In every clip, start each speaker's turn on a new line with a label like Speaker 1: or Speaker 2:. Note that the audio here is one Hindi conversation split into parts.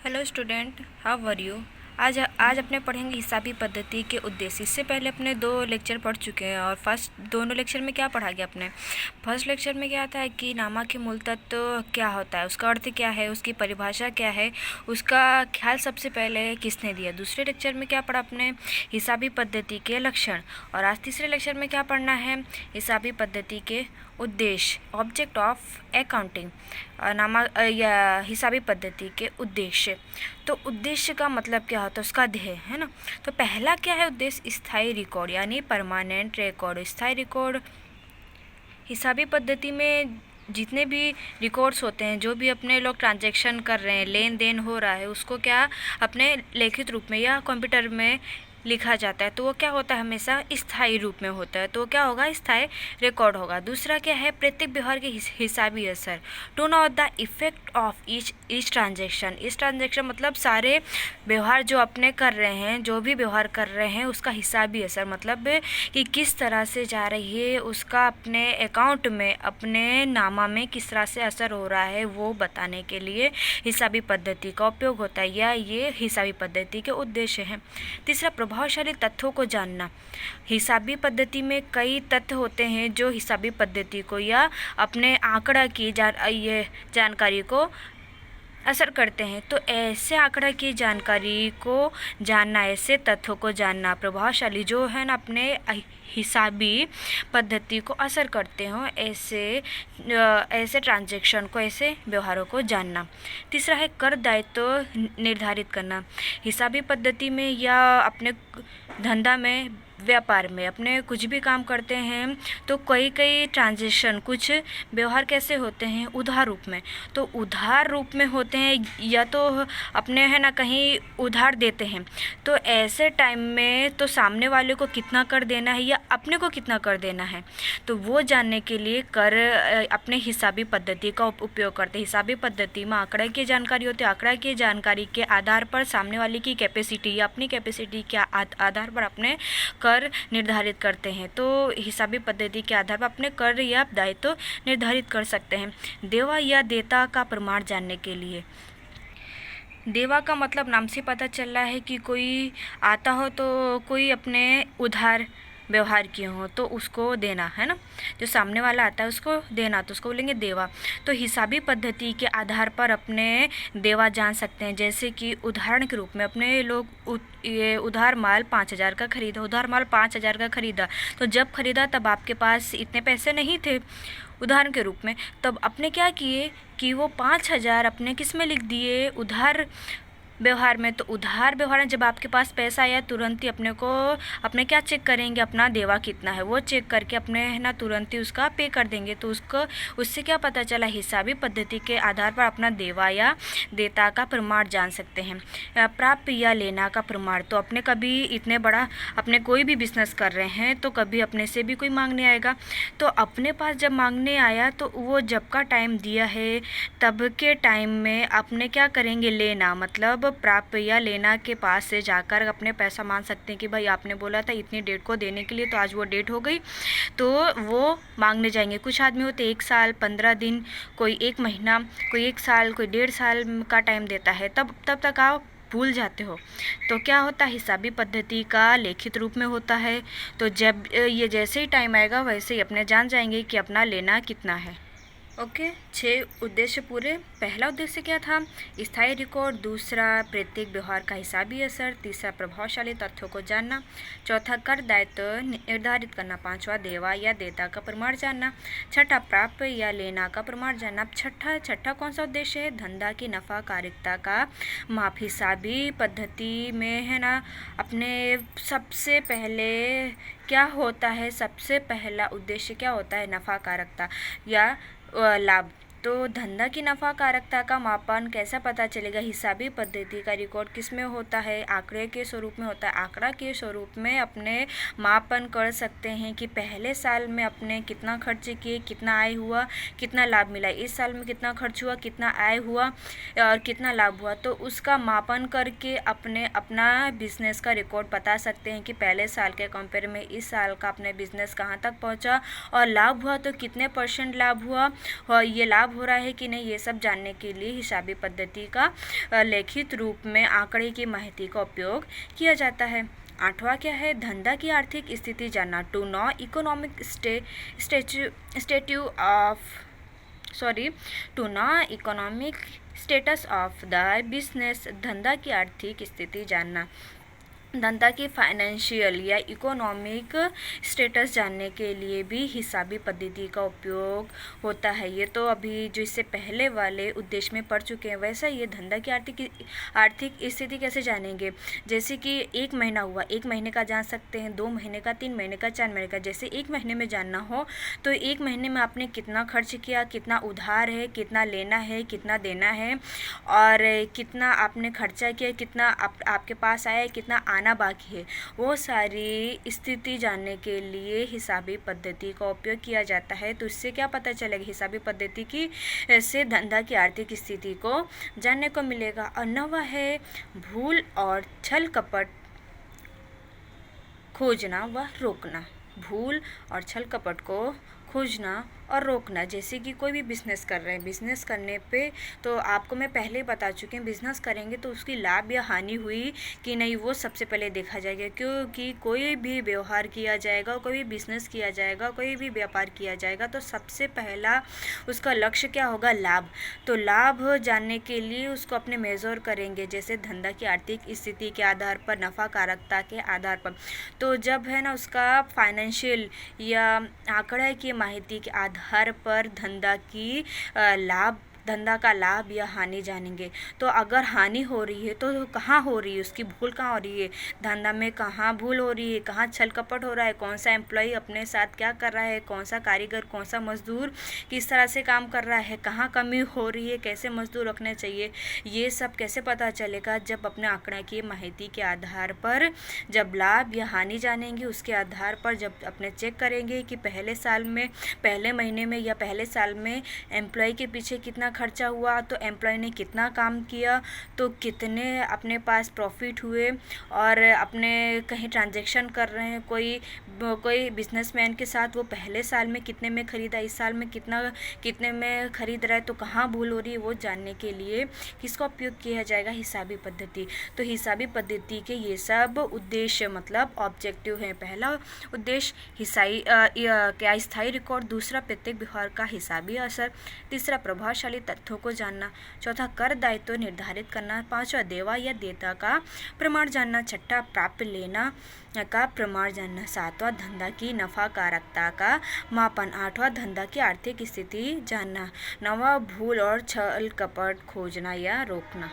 Speaker 1: Hello student, how are you. आज अपने पढ़ेंगे हिसाबी पद्धति के उद्देश्य। इससे पहले अपने 2 लेक्चर पढ़ चुके हैं और फर्स्ट दोनों लेक्चर में क्या पढ़ा गया अपने। फर्स्ट लेक्चर में क्या था कि नामा के मूल तत्व क्या होता है, उसका अर्थ क्या है, उसकी परिभाषा क्या है, उसका ख्याल सबसे पहले किसने दिया। दूसरे लेक्चर में क्या पढ़ा अपने, हिसाबी पद्धति के लक्षण। और आज तीसरे लेक्चर में क्या पढ़ना है, हिसाबी पद्धति के उद्देश्य, ऑब्जेक्ट ऑफ अकाउंटिंग, या हिसाबी पद्धति के उद्देश्य। तो उद्देश्य का मतलब क्या होता है, उसका ध्येय है ना। तो पहला क्या है उद्देश्य, स्थायी रिकॉर्ड यानी परमानेंट रिकॉर्ड। स्थायी रिकॉर्ड हिसाबी पद्धति में जितने भी रिकॉर्ड्स होते हैं, जो भी अपने लोग ट्रांजैक्शन कर रहे हैं, लेन देन हो रहा है, उसको क्या अपने लिखित रूप में या कंप्यूटर में लिखा जाता है। तो वो क्या होता है, हमेशा स्थायी रूप में होता है। तो वो क्या होगा, स्थायी रिकॉर्ड होगा। दूसरा क्या है, प्रत्येक व्यवहार के हिसाबी असर, to know the effect of each transaction. इस ट्रांजेक्शन मतलब सारे व्यवहार जो अपने कर रहे हैं, जो भी व्यवहार कर रहे हैं, उसका हिसाबी असर मतलब कि किस तरह से जा रही है, उसका अपने अकाउंट में, अपने नामा में किस तरह से असर हो रहा है, वो बताने के लिए हिसाबी पद्धति का उपयोग होता है, या ये हिसाबी पद्धति के उद्देश्य हैं। तीसरा, प्रभावशाली तथ्यों को जानना। हिसाबी पद्धति में कई तथ्य होते हैं जो हिसाबी पद्धति को या अपने आंकड़ा की ये जानकारी को असर करते हैं। तो ऐसे आंकड़ा की जानकारी को जानना, ऐसे तथ्यों को जानना प्रभावशाली जो है ना, अपने हिसाबी पद्धति को असर करते हो, ऐसे ट्रांजैक्शन को, ऐसे व्यवहारों को जानना। तीसरा है कर दायित्व निर्धारित करना। हिसाबी पद्धति में या अपने धंधा में, व्यापार में, अपने कुछ भी काम करते हैं तो कई ट्रांजेक्शन, कुछ व्यवहार कैसे होते हैं, उधार रूप में। तो उधार रूप में होते हैं, या तो अपने है ना कहीं उधार देते हैं, तो ऐसे टाइम में तो सामने वाले को कितना कर देना है या अपने को कितना कर देना है, तो वो जानने के लिए कर अपने हिसाबी पद्धति का उपयोग करते हैं। हिसाबी पद्धति में आंकड़ा की जानकारी होती है। आंकड़ा की जानकारी के आधार पर सामने वाले की कैपेसिटी या अपनी कैपेसिटी के आधार पर अपने कर निर्धारित करते हैं। तो हिसाबी पद्धति के आधार पर अपने कर या दायित्व निर्धारित कर सकते हैं। देवा या देता का प्रमाण जानने के लिए, देवा का मतलब नाम से पता चल रहा है कि कोई आता हो तो कोई अपने उधार व्यवहार किए हो तो उसको देना है ना, जो सामने वाला आता है उसको देना, तो उसको बोलेंगे देवा। तो हिसाबी पद्धति के आधार पर अपने देवा जान सकते हैं। जैसे कि उदाहरण के रूप में अपने लोग ये उधार माल 5,000 का खरीदा, उधार माल 5,000 का खरीदा, तो जब खरीदा तब आपके पास इतने पैसे नहीं थे उदाहरण के रूप में, तब अपने क्या किए कि वो 5,000 अपने किस में लिख दिए, उधार व्यवहार में। तो उधार व्यवहार में जब आपके पास पैसा आया, तुरंत ही अपने क्या चेक करेंगे, अपना देवा कितना है वो चेक करके अपने है ना तुरंत ही उसका पे कर देंगे। तो उससे क्या पता चला, हिसाबी पद्धति के आधार पर अपना देवा या देता का प्रमाण जान सकते हैं। प्राप्त या लेना का प्रमाण, तो अपने कभी इतने बड़ा अपने कोई भी बिजनेस कर रहे हैं तो कभी अपने से भी कोई मांगने आएगा, तो अपने पास जब मांगने आया तो वो जब का टाइम दिया है तब के टाइम में अपने क्या करेंगे, लेना। मतलब प्राप्त या लेना के पास से जाकर अपने पैसा मांग सकते हैं कि भाई आपने बोला था इतनी डेट को देने के लिए, तो आज वो डेट हो गई, तो वो मांगने जाएंगे। कुछ आदमी होते 1 साल 15 दिन, कोई 1 महीना, कोई 1 साल, कोई 1.5 साल का टाइम देता है, तब तक आप भूल जाते हो। तो क्या होता है, हिसाबी पद्धति का लिखित रूप में होता है। तो जब ये जैसे ही टाइम आएगा वैसे ही अपने जान जाएंगे कि अपना लेना कितना है। ओके, 6 उद्देश्य पूरे। पहला उद्देश्य क्या था, स्थायी रिकॉर्ड। दूसरा, प्रत्येक व्यवहार का हिसाबी असर। तीसरा, प्रभावशाली तथ्यों को जानना। चौथा, कर दायित्व निर्धारित करना। पांचवा, देवा या देता का प्रमाण जानना। छठा, प्राप्त या लेना का प्रमाण जानना। छठा कौन सा उद्देश्य है, धंधा की नफाकारिता का माप। हिसाबी पद्धति में है ना अपने सबसे पहले क्या होता है, सबसे पहला उद्देश्य क्या होता है, नफाकारिता या लाभ। तो धंधा की नफाकारिता का मापन कैसा पता चलेगा, हिसाबी पद्धति का रिकॉर्ड किस में होता है, आंकड़े के स्वरूप में होता है। आंकड़ा के स्वरूप में अपने मापन कर सकते हैं कि पहले साल में अपने कितना खर्च किए, कितना आय हुआ, कितना लाभ मिला, इस साल में कितना खर्च हुआ, कितना आय हुआ और कितना लाभ हुआ। तो उसका मापन करके अपना बिजनेस का रिकॉर्ड बता सकते हैं कि पहले साल के कंपेयर में इस साल का अपने बिजनेस कहाँ तक पहुँचा, और लाभ हुआ तो कितने % लाभ हुआ, और ये लाभ लाभ हो रहा है कि नहीं, ये सब जानने के लिए हिसाबी पद्धति का लिखित रूप में आंकड़े की माहिती का उपयोग किया जाता है। 8वां क्या है, धंधा की आर्थिक स्थिति जानना। To know economic economic status of the business, धंधा की आर्थिक स्थिति जानना। धंधा की फाइनेंशियल या इकोनॉमिक स्टेटस जानने के लिए भी हिसाबी पद्धति का उपयोग होता है। ये तो अभी जो इससे पहले वाले उद्देश्य में पढ़ चुके हैं। वैसा ये धंधा की आर्थिक स्थिति कैसे जानेंगे, जैसे कि 1 महीना हुआ, 1 महीने का जान सकते हैं, 2 महीने का, 3 महीने का, 4 महीने का। जैसे 1 महीने में जानना हो तो 1 महीने में आपने कितना खर्च किया, कितना उधार है, कितना लेना है, कितना देना है, और कितना आपने खर्चा किया, कितना आपके पास आया, कितना आना बाकी है, वो सारी स्थिति जानने के लिए हिसाबी पद्धति का उपयोग किया जाता है। तो इससे क्या पता चलेगा, हिसाबी पद्धति की से धंधा की आर्थिक स्थिति को जानने को मिलेगा। और 9वां है, भूल और छल कपट खोजना व रोकना। भूल और छल कपट को खोजना और रोकना। जैसे कि कोई भी बिज़नेस कर रहे हैं, बिज़नेस करने पे तो आपको मैं पहले ही बता चुकी हूँ, बिज़नेस करेंगे तो उसकी लाभ या हानि हुई कि नहीं वो सबसे पहले देखा जाएगा। क्योंकि कोई भी व्यवहार किया जाएगा, कोई भी बिज़नेस किया जाएगा, कोई भी व्यापार किया जाएगा तो सबसे पहला उसका लक्ष्य क्या होगा, लाभ। तो लाभ जानने के लिए उसको अपने मेज़र करेंगे, जैसे धंधा की आर्थिक स्थिति के आधार पर, नफ़ाकारकता के आधार पर। तो जब है ना उसका फाइनेंशियल या आंकड़ा की माहिती के आधार पर धंधा का लाभ या हानि जानेंगे। तो अगर हानि हो रही है तो कहाँ हो रही है, उसकी भूल कहाँ हो रही है, धंधा में कहाँ भूल हो रही है, कहाँ छल कपट हो रहा है, कौन सा एम्प्लॉय अपने साथ क्या कर रहा है, कौन सा कारीगर, कौन सा मजदूर किस तरह से काम कर रहा है, कहाँ कमी हो रही है, कैसे मजदूर रखने चाहिए। ये सब कैसे पता चलेगा, जब अपने आंकड़ा की माहिती के आधार पर जब लाभ या हानि जानेंगे, उसके आधार पर जब अपने चेक करेंगे कि पहले महीने में या पहले साल में एम्प्लॉय के पीछे कितना खर्चा हुआ, तो एम्प्लॉय ने कितना काम किया, तो कितने अपने पास प्रॉफिट हुए, और अपने कहीं ट्रांजैक्शन कर रहे हैं कोई बिजनेसमैन के साथ, वो पहले साल में कितने में ख़रीदा, इस साल में कितने में ख़रीद रहा है, तो कहाँ भूल हो रही है, वो जानने के लिए किसका उपयोग किया जाएगा, हिसाबी पद्धति। तो हिसाबी पद्धति के ये सब उद्देश्य मतलब ऑब्जेक्टिव हैं। पहला उद्देश्य स्थायी रिकॉर्ड, दूसरा प्रत्येक व्यवहार का हिसाबी असर, तीसरा प्रभावशाली तथ्यों को जानना, चौथा कर दायित्व निर्धारित करना, पांचवा देवा या देयता का प्रमाण जानना, छठा प्राप्य लेना का प्रमाण जानना, सातवां धंधा की नफाकारकता का मापन, आठवां धंधा की आर्थिक स्थिति जानना, नौवां भूल और छल कपट खोजना या रोकना।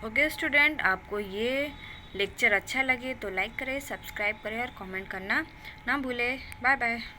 Speaker 1: ओके स्टूडेंट, आपको ये लेक्चर अच्छा लगे तो लाइक करें, सब्सक्राइब करें और कमेंट करना ना भूलें। Bye bye.